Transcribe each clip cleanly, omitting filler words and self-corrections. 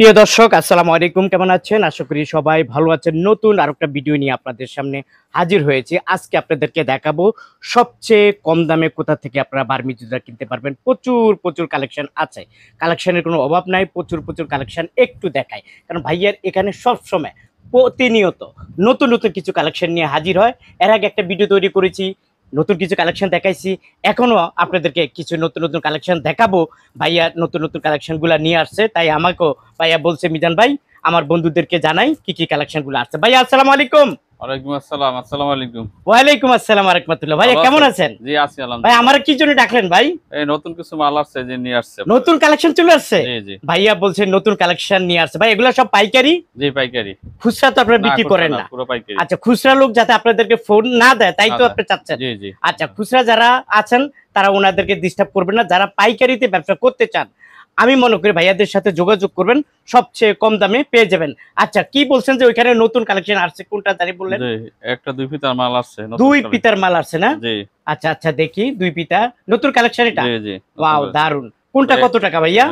প্রিয় দর্শক আসসালামু আলাইকুম, কেমন আছেন? আশা করি সবাই ভালো আছেন। নতুন আর একটা ভিডিও নিয়ে আপনাদের সামনে হাজির হয়েছি। আজকে আপনাদেরকে দেখাবো সবচেয়ে কম দামে কোথা থেকে আপনারা বার্মি জুতা কিনতে পারবেন। প্রচুর কালেকশন আছে, কালেকশনের কোনো অভাব নাই। প্রচুর কালেকশন একটু দেখায়, কারণ ভাইয়ার এখানে সব সময় প্রতিনিয়ত নতুন কিছু কালেকশন নিয়ে হাজির হয়। এর আগে একটা ভিডিও তৈরি করেছি, নতুন কিছু কালেকশন দেখাইছি। এখনো আপনাদেরকে কিছু নতুন কালেকশন দেখাবো। ভাইয়া নতুন কালেকশনগুলো নিয়ে আসছে, তাই আমাকেও ভাইয়া বলছে মিজান ভাই আমার বন্ধুদেরকে জানাই কি কালেকশনগুলো আসছে। ভাইয়া আসসালামু আলাইকুম। ওয়ালাইকুম আসসালাম। আসসালামু আলাইকুম। ওয়ালাইকুম আসসালাম ওয়া রাহমাতুল্লাহ। ভাইয়া কেমন আছেন? জি আছি ভাই আলহামদুলিল্লাহ। আমার কি জন্য ডাকলেন ভাই? এই নতুন কিছু মাল আসছে যে নিয়ে আসছে। নতুন কালেকশন চলে আসছে? জি জি। ভাইয়া বলছেন নতুন কালেকশন নিয়ে আসছে। ভাই এগুলো সব পাইকারি? জি পাইকারি। খুচরা তো আপনারা বিক্রি করেন না? পুরো পাইকারি। আচ্ছা, খুচরা লোক যাতে আপনাদেরকে ফোন না দেয় তাই তো আপনি চাচ্ছেন? জি জি। আচ্ছা, খুচরা যারা আছেন তারা ওনাদেরকে ডিস্টার্ব করবেন না। যারা পাইকারিতে ব্যবসা করতে চান আমি মনে করি ভাইয়াদের সাথে যোগাযোগ করবেন, সবচেয়ে কম দামে পেয়ে যাবেন। আচ্ছা, কি বলছেন যে ওইখানে নতুন কালেকশন আসছে, কোনটা জানি বললেন? জি, একটা দুই পিতার মাল আসছে। দুই পিতার মাল আসছে না? জি। আচ্ছা দেখি দুই পিতা নতুন কালেকশন এটা। জি জি। ওয়াও, দারুন। কোনটা কত টাকা ভাইয়া?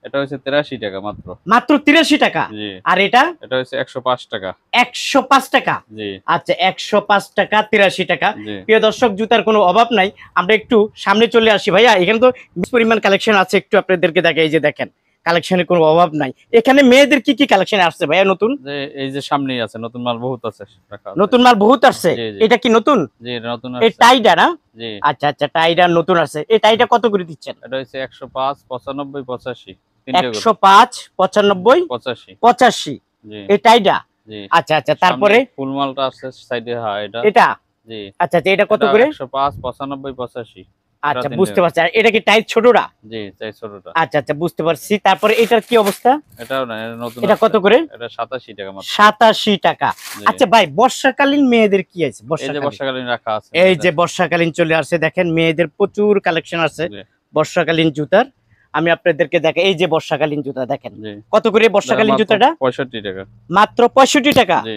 এটা হচ্ছে 83 টাকা মাত্র। মাত্র 83 টাকা? জি। আর এটা? এটা হচ্ছে 105 টাকা। 105 টাকা? জি। আচ্ছা, 105 টাকা, 83 টাকা। জি। প্রিয় দর্শক, জুতার কোনো অভাব নাই। আমরা একটু সামনে চলে আসি ভাইয়া, এখানে তো বেশ পরিমাণ কালেকশন আছে, একটু আপনাদেরকে দেখাই। এই যে দেখেন, কালেকশনের কোনো অভাব নাই। এখানে মেয়েদের কি কালেকশন আসছে ভাইয়া নতুন? যে এই যে সামনেই আছে, নতুন মাল বহুত আছে রাখা আছে। নতুন মাল বহুত আসছে। জি, জি। এটা কি নতুন? জি এটা নতুন এই আছে। টাইডা না? জি। আচ্ছা টাইডা নতুন আসছে। এই টাইডা কত করে দিচ্ছেন? এটা হচ্ছে 105, 95, 85 105, 95, 85। 85 জি। এই টাইডা? জি। আচ্ছা তারপরে ফুল মালটা আছে সাইডে। হ্যাঁ এটা। এটা? জি। আচ্ছা এটা কত করে? 105, 95, 85। আচ্ছা বুঝতে পারছি। আর এটা কি টাইট ছোটটা? জি চাই ছোটটা। আচ্ছা বুঝতে পারছি। তারপরে এটার কি অবস্থা? এটাও না, এটা নতুন। এটা কত করে? এটা 87 টাকা মাত্র। 87 টাকা। আচ্ছা ভাই, বর্ষাকালীন মেয়েদের কি আছে? এই যে বর্ষাকালীন রাখা আছে। এই যে বর্ষাকালীন চলে আসছে, দেখেন মেয়েদের প্রচুর কালেকশন আছে বর্ষাকালীন জুতার। আমি আপনাদেরকে দেখাই, এই যে বর্ষাকালীন জুতা দেখেন। কত করে বর্ষাকালীন জুতাটা? 65 টাকা। মাত্র 65 টাকা? জি।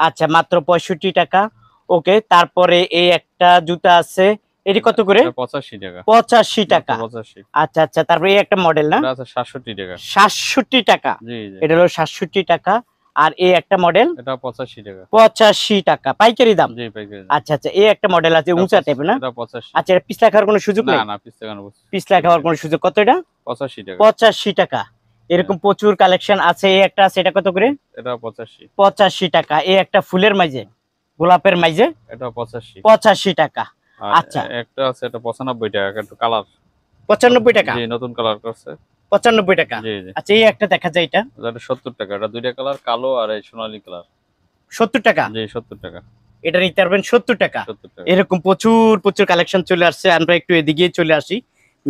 আচ্ছা মাত্র 65 টাকা। ওকে, তারপরে এই একটা জুতা আছে, এটি কত করে? 85 টাকা। 85 টাকা। 85। আচ্ছা তারপরে এই একটা মডেল না? এটা আছে 67 টাকা। 67 টাকা? জি জি। এটা হলো 67 টাকা। আর এই একটা মডেল? এটা 85 টাকা। 85 টাকা পাইকারি দাম? জি পাইকারি। আচ্ছা এই একটা মডেল আছে উঁচা টাইপের না? এটা 85। আচ্ছা, এটা পিছলা খাওয়ার কোনো সুযোগ নেই? না পিছলা খাওয়ার পিছলা খাওয়ার কোনো সুযোগ? কত এটা? 85 টাকা। 85 টাকা। এরকম প্রচুর কালেকশন আছে। এই একটা আছে, এটা কত করে? এটা 85। 85 টাকা। এই একটা ফুলের মাঝে, গোলাপের মাঝে, এটা 85। 85 টাকা। আচ্ছা, একটা আছে এটা 95 টাকা, একটু কালার। 95 টাকা? জি নতুন কালার করছে। 95 টাকা। জি জি। আচ্ছা, এই একটা দেখা যায়, এটা? এটা 70 টাকা। এটা দুইটা কালার, কালো আর এই সোনালী কালার। 70 টাকা? জি 70 টাকা। এটা নিতে পারবেন 70 টাকা। 70 টাকা। এরকম প্রচুর কালেকশন চলে আসছে। আমরা একটু এদিকে চলে আসি,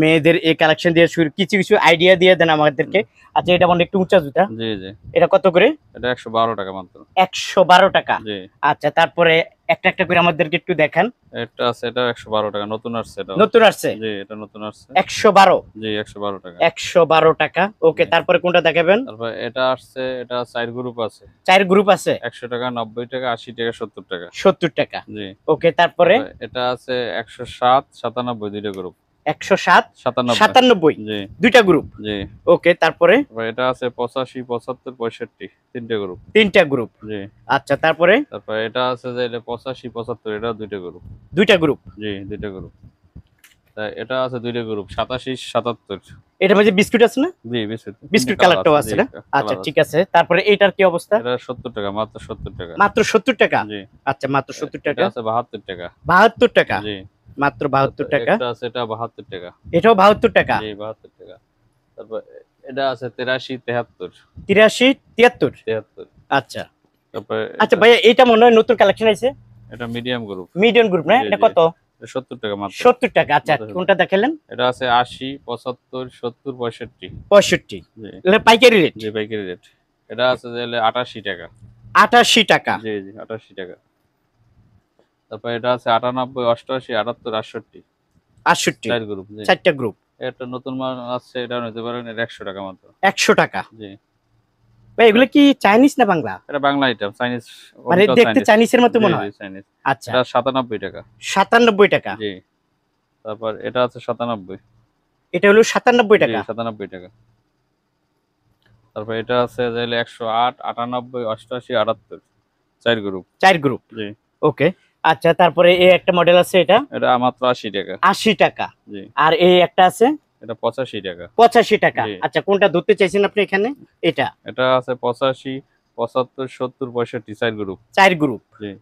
মেয়েদের এই কালেকশন দিয়ে শুরু, কিছু আইডিয়া দিয়ে দেন আমাদেরকে। আচ্ছা, এটা মানে একটু উঁচা জুতা। জি জি। এটা কত করে? এটা 112 টাকা মাত্র। 112 টাকা? জি। আচ্ছা, তারপরে একটা করে আমাদেরকে একটু দেখান। এটা আছে, এটা 112 টাকা, নতুন আসছে এটা। নতুন আসছে? জি এটা নতুন আসছে। 112? জি 112 টাকা। 112 টাকা। ওকে, তারপরে কোনটা দেখাবেন? তারপর এটা আসছে, এটা 4 গ্রুপ আছে। 4 গ্রুপ আছে? 100 টাকা, 90 টাকা, 80 টাকা, 70 টাকা। 70 টাকা? জি। ওকে, তারপরে? এটা আছে 107, 97 দুইটা গ্রুপ। 107, 97। জি, দুইটা গ্রুপ। জি। ওকে, তারপরে? এটা আছে 85, 75, 65 তিনটা গ্রুপ। তিনটা গ্রুপ? জি। আচ্ছা, তারপরে? তারপর এটা আছে যে 85, 75, এটা দুইটা গ্রুপ। দুইটা গ্রুপ? জি দুইটা গ্রুপ। এটা আছে দুইটা গ্রুপ, 87, 77। এটার মধ্যে বিস্কুট আছে না? জি বিস্কুট কালারটাও আছে না? আচ্ছা ঠিক আছে। তারপরে এটার কি অবস্থা? এটা 70 টাকা, মাত্র 70 টাকা। মাত্র 70 টাকা? জি। আচ্ছা, মাত্র 70 টাকা। এটা আছে 72 টাকা। 72 টাকা? জি। মাত্র 72 টাকা। এটা আছে, এটা 72 টাকা। এটাও 72 টাকা? জি 72 টাকা। তারপর এটা আছে 83, 73। 83, 73? 73। আচ্ছা। তারপর আচ্ছা ভাইয়া, এটা মনে হয় নতুন কালেকশন আছে? এটা মিডিয়াম গ্রুপ। মিডিয়াম গ্রুপ না? এটা কত? 70 টাকা মাত্র। 70 টাকা। আচ্ছা, কোনটা দেখালেন? এটা আছে 80, 75, 70, 65। 65? জি। এটা পাইকারি রেট? জি পাইকারি রেট। এটা আছে যে 88 টাকা। 88 টাকা? জি 88 টাকা। তারপর এটা আছে 98, 88, 78, 68। 68? 4 গ্রুপ। জি। 4টা গ্রুপ। এটা নতুন মাল আছে, এটা নিতে পারেন। এটা 100 টাকা মাত্র। 100 টাকা? জি। ভাই এগুলো কি চাইনিজ না বাংলা? এটা বাংলা আইটেম, চাইনিজ। মানে দেখতে চাইনিজের মতো মনে হয়। জি চাইনিজ। আচ্ছা। এটা 97 টাকা। 97 টাকা? জি। তারপর এটা আছে 97। এটা হলো 97 টাকা? জি 97 টাকা। তারপর এটা আছে চাইলে 108, 98, 88, 78, 4 গ্রুপ। 4 গ্রুপ। জি। ওকে। আচ্ছা, তারপরে এই একটা মডেল আছে, এটা এটা মাত্র 80 টাকা। 80 টাকা। জি। আর এই একটা আছে এটা 85 টাকা। 85 টাকা। জি। আচ্ছা, কোনটা ধরতে চাইছেন আপনি এখানে? এটা এটা আছে 85, 75, 70, 65, 4 গ্রুপ। 4 গ্রুপ। জি।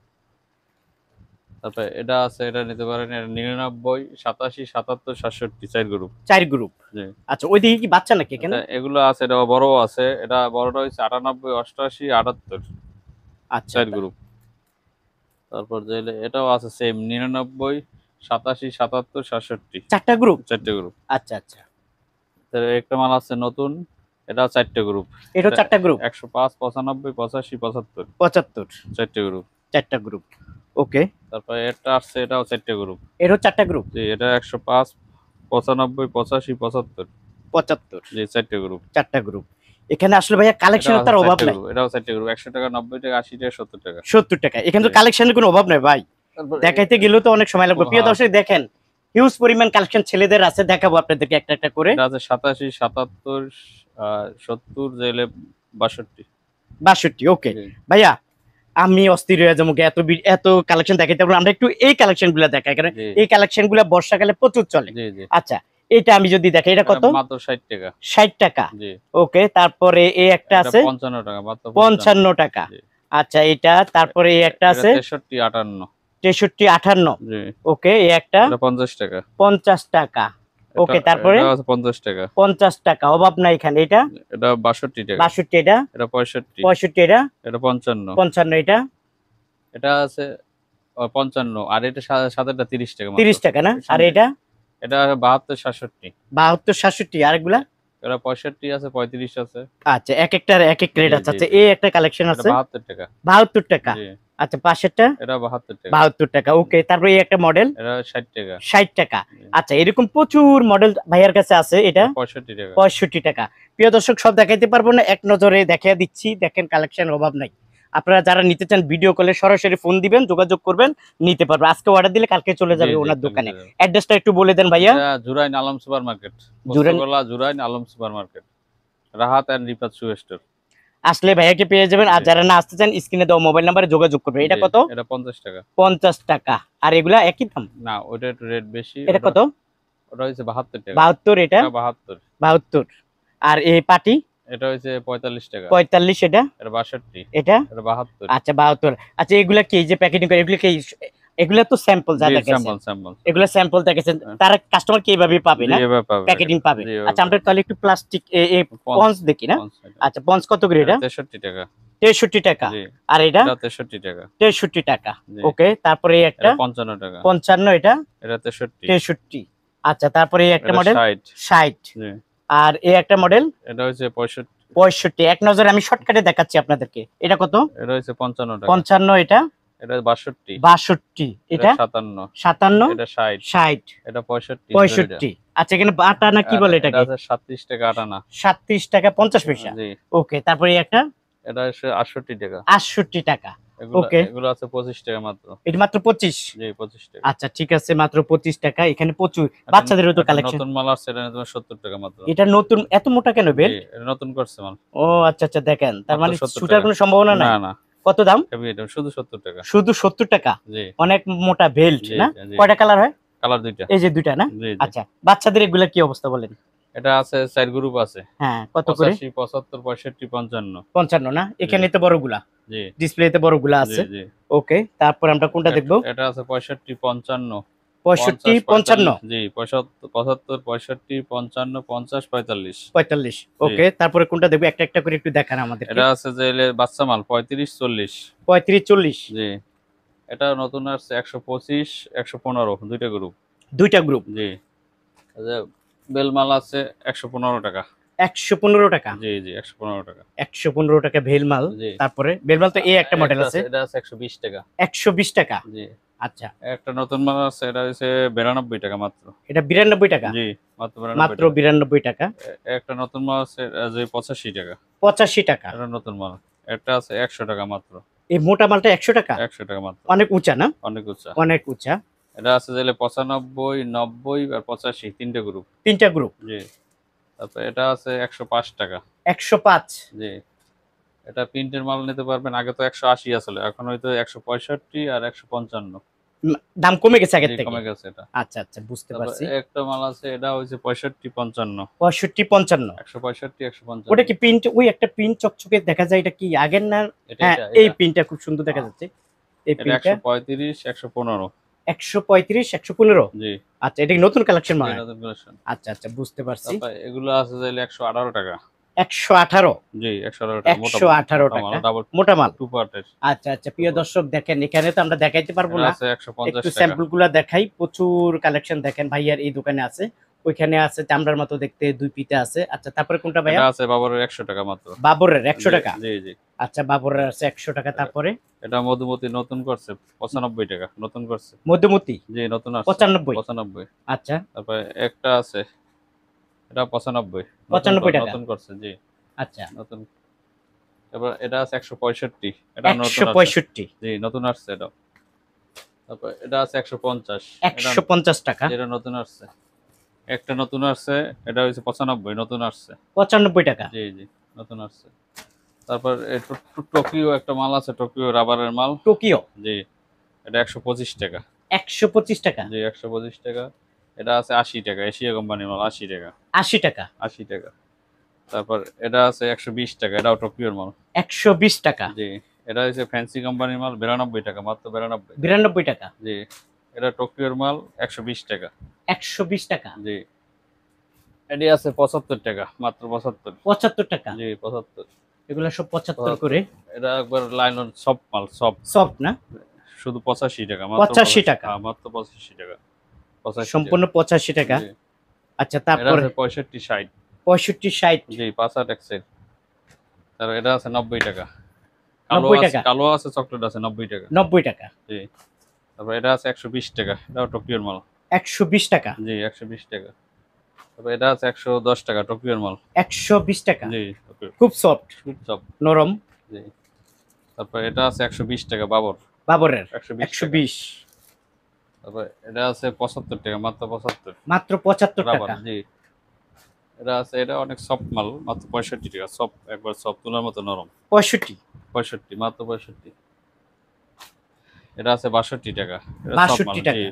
তারপর এটা আছে, এটা নিতে পারেন, এটা 99, 87, 77, 67, 4 গ্রুপ। 4 গ্রুপ। জি। আচ্ছা, ওইদিকে কি বাচ্চা নাকি এখানে? এগুলো আছে, এটা বড় আছে, এটা বড়টা হচ্ছে 98, 88, 78, আচ্ছা, 4 গ্রুপ। তারপর চাইলে এটাও আছে সেম 99, 87, 77, 67, 4টা গ্রুপ। 4টে গ্রুপ। আচ্ছা আচ্ছা, তার একটা মাল আছে নতুন, এটাও 4টে গ্রুপ। এটাও 4টা গ্রুপ। 105, 95, 85, 75, 75। 4টে গ্রুপ। 4টা গ্রুপ। ওকে। তারপর এটা আসছে, এটাও 4টে গ্রুপ। এরও 4টা গ্রুপ। জি। এটা 105, 95, 85, 75, 75। জি 4টে গ্রুপ। 4টা গ্রুপ। এখানে আসলে ভাইয়া কালেকশনের তার অভাব নাই। এটাও 4টে গ্রুপ। 100 টাকা, 90 টাকা, 80 টাকা, 70 টাকা। 70 টাকা। এখানে তো জি। কালেকশনের কোনো অভাব নাই ভাই। তারপর দেখাইতে গেলেও তো অনেক সময় লাগবে। প্রিয় হ্যাঁ। দর্শক দেখেন, হিউজ পরিমাণ কালেকশন ছেলেদের আছে, দেখাবো আপনাদেরকে একটা একটা করে। এটা আছে 87, 77, 70, জেলে 62। 62। ওকে জি। ভাইয়া, আমি অস্থির হয়ে যাবো এত এত কালেকশন দেখাইতে পারবো। আমরা একটু এই কালেকশন গুলা দেখাই, কারণ জি। এই কালেকশন গুলা বর্ষাকালে প্রচুর চলে। জি। জি। আচ্ছা, এটা আমি যদি দেখাই, এটা কত? এটা মাত্র 60 টাকা। 60 টাকা। জি। ওকে। তারপরে এই একটা এটা আছে 55 টাকা, মাত্র 55 টাকা। জি। আচ্ছা, এটা তারপরে এই একটা এটা আছে 63, 58। 63, 58। জি। ওকে। এই একটা এটা 50 টাকা। 50 টাকা। ওকে। তারপরে এটা আছে 50 টাকা। 50 টাকা। অভাব নাই এখানে। এটা এটা 62 টাকা। 62। এটা এটা 65। 65। এটা এটা 55। 55। এটা এটা আছে 55। আর এটা সাদাটা 30 টাকা মাত্র। 30 টাকা না? আর এটা এটা 72, 67। 72, 67। আরেকগুলা এটা 65 আছে, 35 আছে। আচ্ছা, এক একটার এক এক রেট জি, আছে। জি, আচ্ছা, জি। এই একটা কালেকশন এটা আছে 72 টাকা। 72 টাকা। জি। আচ্ছা, পাশেরটা এটা 72 টাকা। 72 টাকা। ওকে। তারপরে এই একটা মডেল এটা 60 টাকা। 60 টাকা। জি। আচ্ছা, এরকম প্রচুর মডেল ভাইয়ার কাছে আছে। এটা 65 টাকা। 65 টাকা। প্রিয় দর্শক, সব দেখাইতে পারবো না, এক নজরে দেখিয়ে দিচ্ছি। দেখেন, কালেকশন অভাব নাই। আপনারা যারা নিতে চান ভিডিও কলে সরাসরি ফোন দিবেন, যোগাযোগ করবেন, নিতে পারবে। আজকে অর্ডার দিলে কালকে চলে যাবে জি, জি, ওনার কালকে দোকানে। চলে যাবে। অ্যাড্রেসটা একটু বলে দেন ভাইয়া। এটা Jurain Alam supermarket. Jurain. Postogola Jurain Alam supermarket. Rahat and Ripat shoe store. আসলে ভাইয়াকে পেয়ে যাবেন। আর জি। যারা না আসতে চান, স্ক্রিনে দেওয়া মোবাইল নাম্বারে যোগাযোগ করবে। এটা জি। কত? এটা 50 টাকা। 50 টাকা। আর এগুলা একই দাম? না, ওটা একটু রেট বেশি। এটা কত? ওটা হচ্ছে 72 টাকা। 72। এটা 72। 72। আর এই পাটি? এটা হচ্ছে 45 টাকা। 45। এটা এটা 62। এটা এটা 72। আচ্ছা, 72। আচ্ছা, এগুলা কি যে প্যাকেটিং করে, এগুলা কি? এগুলা তো স্যাম্পল যা জি, দেখাচ্ছেন, স্যাম্পল। এগুলা স্যাম্পল দেখাচ্ছেন। হ্যাঁ। তারা কাস্টমার কি এইভাবে পাবে না? জি, এভাবে পাবে। প্যাকেটিং পাবে। জি, আচ্ছা, আমরা তাহলে একটু প্লাস্টিক পঞ্চ দেখি না? আচ্ছা, পঞ্চ কত করে এটা? 63 টাকা। 63 টাকা। জি। আর এটা? এটা 63 টাকা। 63 টাকা। জি। ওকে। তারপরে এই একটা এটা 55 টাকা। 55। এটা এটা 63। 63। আচ্ছা, তারপরে এই একটা এটা মডেল 60। 60। জি। আর এই একটা মডেল এটা হচ্ছে 65। 65। এক নজরে আমি শর্টকাটে দেখাচ্ছি আপনাদেরকে। এটা কত? এটা হচ্ছে 55 টাকা। 55। এটা এটা 62। 62। এটা এটা 57। 57। এটা 60। 60। এটা 65। 65। আচ্ছা, এখানে আটা না কি বলে এটা এটাকে? আছে 37 টাকা আটানা। 37 টাকা 50 পয়সা। জি। ওকে। তারপরে এই একটা এটা হচ্ছে 68 টাকা। 68 টাকা। এগুলো ওকে। এগুলো আছে 25 টাকা মাত্র। এটা মাত্র 25। জি, 25 টাকা। আচ্ছা, ঠিক আছে, মাত্র 25 টাকা। এখানে প্রচুর বাচ্চাদেরও তো একটা কালেকশন। নতুন মাল আসছে, এটা তোমার 70 টাকা মাত্র। এটা নতুন? এত মোটা কেন জি, বেল্ট? এটা নতুন করছে মাল। ও আচ্ছা আচ্ছা, দেখেন, তার মাত্র মানে 70 ছুটার টাকা। কোনো সম্ভাবনা নাই। না, না। কত দাম? হেভি এটা শুধু 70 টাকা। শুধু 70 টাকা? জি। অনেক মোটা বেল্ট জি, না? জি। কয়টা কালার হয়? কালার দুইটা। এই যে দুইটা না? জি, জি। আচ্ছা, বাচ্চাদের এগুলা কি অবস্থা বলেন? এটা আছে 4 গ্রুপ আছে। হ্যাঁ, কত করে? 85, 75, 65, 55। 55 না? এখানে তো বড়গুলা, জি, ডিসপ্লেতে বড়গুলা জি, আছে। জি। ওকে। তারপর আমরা কোনটা দেখবো? এটা আছে 65, 55, 65, 50, 55, 45। জি, 75, 65, 55, 50, 45। 45। জি। ওকে। তারপরে কোনটা দেখবো? একটা একটা করে একটু দেখান আমাদেরকে। এটা আছে যে বাচ্চা মাল 35, 40। 35, 40। জি। এটা নতুন আসছে 125, 115, দুইটা গ্রুপ। দুইটা গ্রুপ। জি। এই যে বেল মাল আছে 115 টাকা। 115 টাকা। জি, জি, 115 টাকা। 115 টাকা ভেলমাল। জি। তারপরে ভেলমাল তো এই একটা মডেল আছে, এটা আছে 120 টাকা। 120 টাকা। জি। আচ্ছা, একটা নতুন মাল আছে, এটা হচ্ছে 92 টাকা মাত্র। এটা 92 টাকা। জি, মাত্র 92 মাত্র টাকা। 92 টাকা। একটা নতুন মাল আছে যে 85 টাকা। 85 টাকা। এটা নতুন মাল। একটা আছে 100 টাকা মাত্র। এই মোটা মালটা 100 টাকা? 100 টাকা মাত্র। অনেক উঁচা না? অনেক উঁচা। অনেক উঁচা। এটা আছে যে 95, 90 আর 85, তিনটে গ্রুপ। তিনটা গ্রুপ। জি। তারপর এটা আছে 105 টাকা। 105। জি, এটা প্রিন্টের মাল নিতে পারবেন। আগে তো 180 আসলে, এখন হয়তো 165 আর 155। দাম কমে গেছে জি, আগের থেকে। কমে গেছে এটা। আচ্ছা আচ্ছা, বুঝতে তারপর পারছি। একটা মাল আছে, এটা হচ্ছে 65-55। 65-55। 165-155। ওটা কি প্রিন্ট, ওই একটা প্রিন্ট চকচকে দেখা যায়, এটা কি আগের না? এটা হ্যাঁ, এটা এই এটা প্রিন্টটা খুব সুন্দর দেখা যাচ্ছে, এই এটা প্রিন্টটা। 135-115। 135-115। জি, আচ্ছা, এটা কি নতুন কালেকশন জি, মনে হয়? নতুন কালেকশন। আচ্ছা আচ্ছা, বুঝতে পারছি। তারপর এগুলো আছে চাইলে 118 টাকা। 118। জি, 118 টাকা, মোটা মাল। 118 মোটা মাল, টাকা ডাবল মোটা মাল। টু পার্টের। আচ্ছা আচ্ছা, প্রিয় দর্শক দেখেন, এখানে তো আমরা দেখাইতে পারবো এটা না, আছে 150 একটু টাকা। স্যাম্পল গুলা দেখাই। প্রচুর কালেকশন দেখেন ভাইয়ার এই দোকানে আছে। ওইখানে আছে চামড়ার মতো দেখতে, দুই পিতে আছে। আচ্ছা, তারপরে কোনটা ভাইয়া? এটা আছে বাবরের 100 টাকা মাত্র। বাবরের 100 জি, টাকা। জি, জি। আচ্ছা, বাবরের আছে 100 টাকা। তারপরে এটা মধুমতি নতুন করছে 95 টাকা, নতুন করছে। মধ্যমতি জি, নতুন আসছে 95। 95। আচ্ছা, তারপরে একটা আছে, এটা 95, নতুন 95 টাকা। নতুন করছে। জি, আচ্ছা, নতুন। তারপর এটা আছে 165, এটা নতুন আছে। 165। জি, নতুন আসছে এটা। তারপর এটা আছে 150, এটা 150 টাকা। যেটা নতুন আসছে। একটা নতুন আসছে, এটা হচ্ছে 95, নতুন আসছে। 95 টাকা। জি, জি, নতুন আসছে। তারপর টোকিও একটা মাল আছে, টোকিও রাবারের মাল। টোকিও জি, এটা 125 টাকা। 125 টাকা। জি, 125 টাকা। এটা আছে 80 টাকা, এশিয়া কোম্পানির মাল, 80 টাকা। 80 টাকা। 80 টাকা। তারপর এটা আছে 120 টাকা, এটাও টোকিওর মাল। 120 টাকা। জি, এটা হচ্ছে ফ্যান্সি কোম্পানির মাল, 92 টাকা, মাত্র 92। 92 টাকা। জি, এটা টোকিওর মাল, 120 টাকা। 120 টাকা। জি, এটি আছে 75 টাকা, মাত্র 75। 75 টাকা। জি, 75। এগুলো সব 75 করে। 75। এটা একবার লাইলন সব মাল, সব। সফট না? শুধু 85 টাকা, মাত্র 85 85। টাকা। হ্যাঁ, মাত্র 85 টাকা। 85 টাকা। সম্পূর্ণ 85 টাকা। জি, আচ্ছা, এটা তারপরে আছে 65-60। 65-60। জি, 5 এক্সেল। তারপর এটা আছে 90 টাকা। কালো 90 আছে, টাকা। কালো আছে, চকলেট আছে 90 টাকা। 90 টাকা। জি, তারপর এটা আছে 120 টাকা, এটাও টোকিওর মাল। 120 টাকা। জি, 120 টাকা। তারপর এটা আছে 110 টাকা, টোকিওর মাল। 120 টাকা। জি, টোকিও। খুব সফট, খুব সব। নরম। জি, তারপর এটা আছে 120 টাকা, বাবর। বাবরের 120 টাকা। 120। তারপর এটা আছে 75 টাকা, মাত্র 75। মাত্র 75 রাবার। টাকা। জি, এটা আছে, এটা অনেক সফট মাল, মাত্র 65 টাকা। সফট, একবার সফট, তুলার মতো নরম। 65। 65, মাত্র 65। এটা আছে 62 টাকা, এটা সব মাল। 62 জি, টাকা।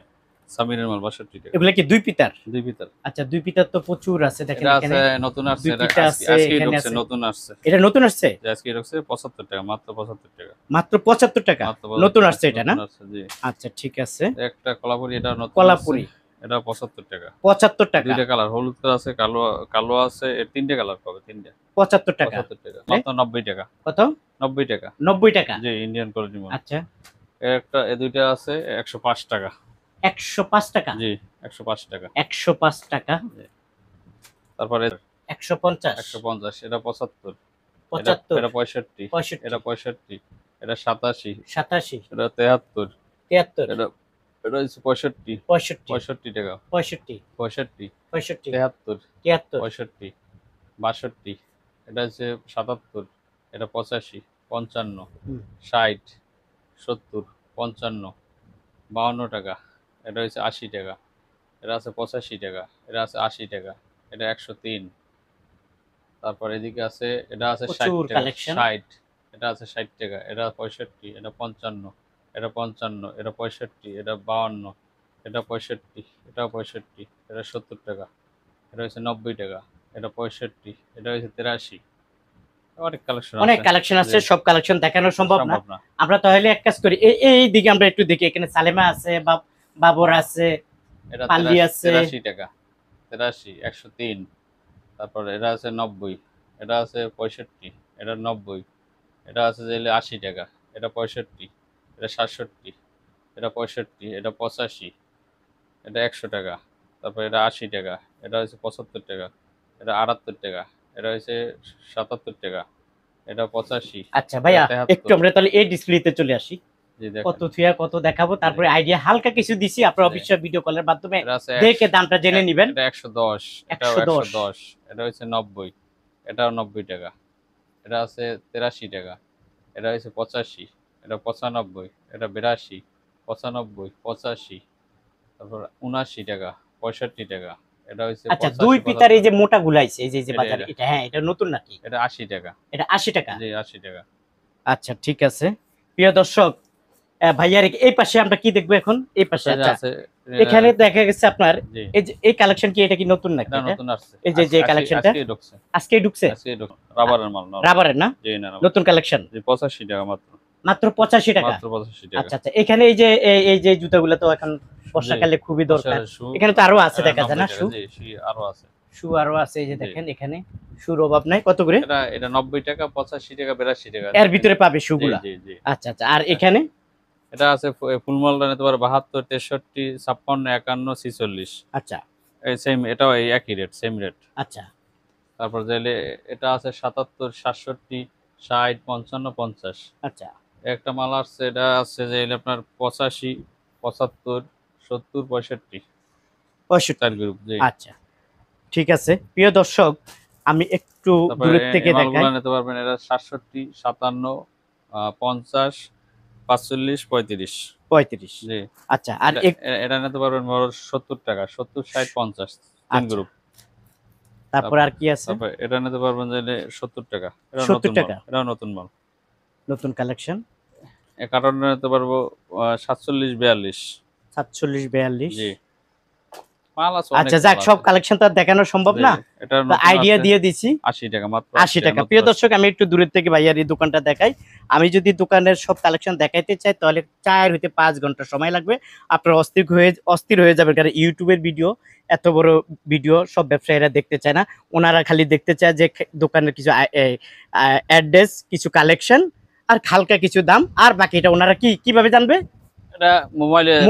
সামিরের মাল, 62 টাকা। এগুলা কি দুই পিতার? দুই পিতার। আচ্ছা, দুই পিতার তো প্রচুর আছে দেখেন এটা এখানে। আছে, নতুন আসছে, দুই এটা পিতা আজকে আছে, আজকেই এখানে ঢুকছে, আছে। নতুন আসছে। এটা নতুন আসছে? যে আজকেই ঢুকছে 75 টাকা, মাত্র 75 টাকা। মাত্র 75 টাকা। মাত্র নতুন 75 আসছে টাকা, এটা না? নতুন আসছে। জি, আচ্ছা, ঠিক আছে। একটা কলাপুরি, এটা নতুন আসছে। কলাপুরি এটা 75 টাকা। 75 টাকা। দুইটা কালার, হলুদ কালার আছে, কালো, কালো আছে, এর তিনটে কালার পাবে, তিনটে। 75 টাকা। 75 টাকা, মাত্র 90 টাকা। কত? 90 টাকা। 90 টাকা। জি, ইন্ডিয়ান কোয়ালিটি মাল। আচ্ছা, এর একটা, এ দুইটা আছে 105 টাকা। 105 টাকা। জি, 105 টাকা। 105 টাকা। জি। তারপরে 150। 150, এটা 75। এটা 75। এটা 65। 65। এটা 65। এটা 87। 87। এটা 73। 73। এটা এটা হচ্ছে 65। 65। 65 টাকা। 65। 65। 65। 73। 73। 65। 62। এটা হচ্ছে 77। এটা 85। 55। হুম। 60। 70। 55। 52 টাকা। এটা হচ্ছে 80 টাকা। এটা আছে 85 টাকা। এটা আছে 80 টাকা। এটা 103। তারপর এদিকে আছে, এটা আছে 60 প্রচুর টাকা। কালেকশন। 60। এটা আছে 60 টাকা। এটা 65। এটা 55। এটা 55। এটা 65। এটা 52। এটা 65। এটা 65। এটা 70 টাকা। এটা হচ্ছে 90 টাকা। এটা 65। এটা হচ্ছে 83। অনেক কালেকশন অনেক আছে। কালেকশন জি, আছে, সব কালেকশন দেখানো সম্ভব না। সম্ভব না। আমরা তাহলে এক কাজ করি, এই দিকে আমরা একটু দেখি। এখানে সালেমা আছে, বাবর আছে, এটা পাল্লি 83, আছে। 83 টাকা। 83, 103। তারপর এটা আছে 90। এটা আছে 65। এটা 90। এটা আছে যে 80 টাকা। এটা 65। এটা 67। এটা 65। এটা 85। এটা 100 টাকা। তারপর এটা 80 টাকা। এটা হচ্ছে 75 টাকা। এটা 78 টাকা। এটা হচ্ছে 77 টাকা। এটা 85। আচ্ছা এটা ভাইয়া, একটু 73। আমরা তাহলে এই ডিসপ্লেতে চলে আসি। জি, কত দেখেন। থুয়া কত দেখাবো, জি, তারপরে আইডিয়া হালকা কিছু দিছি, আপনারা জি। অবশ্যই ভিডিও কলের মাধ্যমে এটা আছে দেখে দামটা জেনে নিবেন। এটা 110। এটাও 110। 110। এটা হচ্ছে 90। এটাও 90 টাকা। এটা আছে 83 টাকা। এটা হচ্ছে 85। এটা 95। এটা 82। 95। 85। তারপর 79 টাকা। 65 টাকা। এটা হচ্ছে আচ্ছা 85, দুই পিতার এই যে মোটা গুলাইছে এই যে এটা, বাজারে, এটা হ্যাঁ এটা নতুন নাকি? এটা 80 টাকা। এটা 80 টাকা। জি 80 টাকা। আচ্ছা ঠিক আছে প্রিয় দর্শক, ভাইয়ার এই পাশে আমরা কি দেখবো এখন? এই পাশে এটা আচ্ছা আছে এখানে দেখা গেছে আপনার জি এই যে এই কালেকশন কি এটা কি নতুন নাকি? এটা এটা নতুন আসছে। এই যে কালেকশনটা আজকে ঢুকছে। আজকেই ঢুকছে, আজকে ঢুকছে। রাবারের মাল না। রাবারের না? জি না। নতুন কালেকশন জি 85 টাকা মাত্র। মাত্র 85 টাকা। মাত্র 85 টাকা। আচ্ছা আচ্ছা এখানে এই যে এই যে জুতাগুলো তো এখন বর্ষাকালে খুবই দরকার। এখানে তো আরো আছে দেখা যায় না শু? জি শু আরো আছে। শু আরো আছে এই যে দেখেন এখানে শুর অভাব নাই। কত করে? এটা 90 টাকা, 85 টাকা, 82 টাকা। এর ভিতরে পাবে শুগুলা? জি জি। আচ্ছা আচ্ছা আর এখানে এটা আছে ফুলমালটা নিতে পারে 72, 63, 56, 51, 46। আচ্ছা এই সেম, এটাও এই একই রেট, সেম রেট। আচ্ছা তারপর যাইলে এটা আছে 77, 67, 60, 55, 50। আচ্ছা একটা মাল আসছে, এটা আছে যে আপনার 85, 75, 70, 65 65। চার গ্রুপ। জি আচ্ছা ঠিক আছে প্রিয় দর্শক, আমি একটু তারপরে দূরের থেকে এই দেখাই। মালগুলো নিতে পারবেন, এটা 67, 57, 50, 45, 35। 35। জি আচ্ছা আর এটা নিতে পারবেন বড় 70 টাকা, 70, 60, 50 তিন আচ্ছা, গ্রুপ। তারপর আর কি আছে? তারপর এটা নিতে পারবেন যে 70 টাকা। এটা 70 নতুন মাল, টাকা এটাও নতুন মাল। নতুন কালেকশন। এই কার্টনটা নিতে পারবো 47, 42। 47 42। জি মাল আছে আচ্ছা অনেক যাক মাল সব আছে। কালেকশন তো আর দেখানো সম্ভব জি, না, এটা তো নতুন আইডিয়া আছে দিয়ে দিছি। 80 টাকা মাত্র। 80 টাকা। প্রিয় দর্শক আমি একটু দূরের থেকে ভাইয়ার এই দোকানটা দেখাই। আমি যদি দোকানের সব কালেকশন দেখাইতে চাই তাহলে 4 হইতে 5 ঘন্টা সময় লাগবে। আপনারা অস্থির হয়ে যাবেন, কারণ ইউটিউবের ভিডিও, এত বড় ভিডিও সব ব্যবসায়ীরা দেখতে চায় না। ওনারা খালি দেখতে চায় যে দোকানের কিছু অ্যাড্রেস, কিছু কালেকশন আর হালকা কিছু দাম, আর বাকিটা ওনারা কিভাবে জানবে? এটা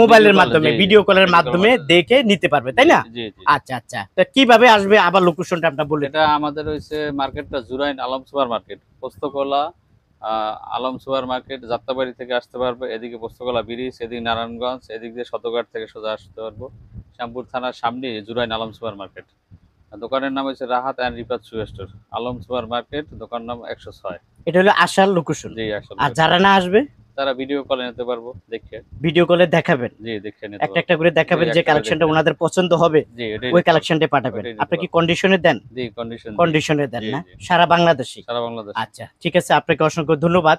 মোবাইলের মাধ্যমে, ভিডিও কলের মাধ্যমে দেখে নিতে পারবে, তাই না? জি জি। আচ্ছা আচ্ছা তো কিভাবে আসবে আবার লোকেশনটা আপনার বলে দিন। এটা আমাদের হইছে মার্কেটটা Jurain Alam super market, Postogola Alam super market, Jatrabari থেকে আসতে পারবে, এদিকে পোস্তকলা ব্রিজ, এদিকে নারায়ণগঞ্জ, এদিক দিয়ে শতঘাট থেকে সোজা আসতে পারবো। শ্যামপুর থানার সামনে জুরাইন আলম সুপার মার্কেট। দোকানের নাম হচ্ছে Rahat and Rifat shoe store, Alam super market, দোকান নাম 106। এটা হলো আসার লোকেশন। জি আসলে আর যারা না আসবে তারা ভিডিও কলে নিতে পারবো, দেখে। ভিডিও কলে দেখাবেন, জি দেখে নিতে একটা পারবো। একটা করে দেখাবেন, জি, যে একটা করে কালেকশনটা দেখে ওনাদের পছন্দ হবে জি এটাই ওই নিতে কালেকশনটা পাঠাবেন। ওইটাই নিতে আপনি কি পারবো। কন্ডিশনে দেন? জি কন্ডিশন কন্ডিশনে দেন জি না? জি সারা বাংলাদেশে? সারা বাংলাদেশ। আচ্ছা ঠিক আছে, আপনাকে অসংখ্য ধন্যবাদ।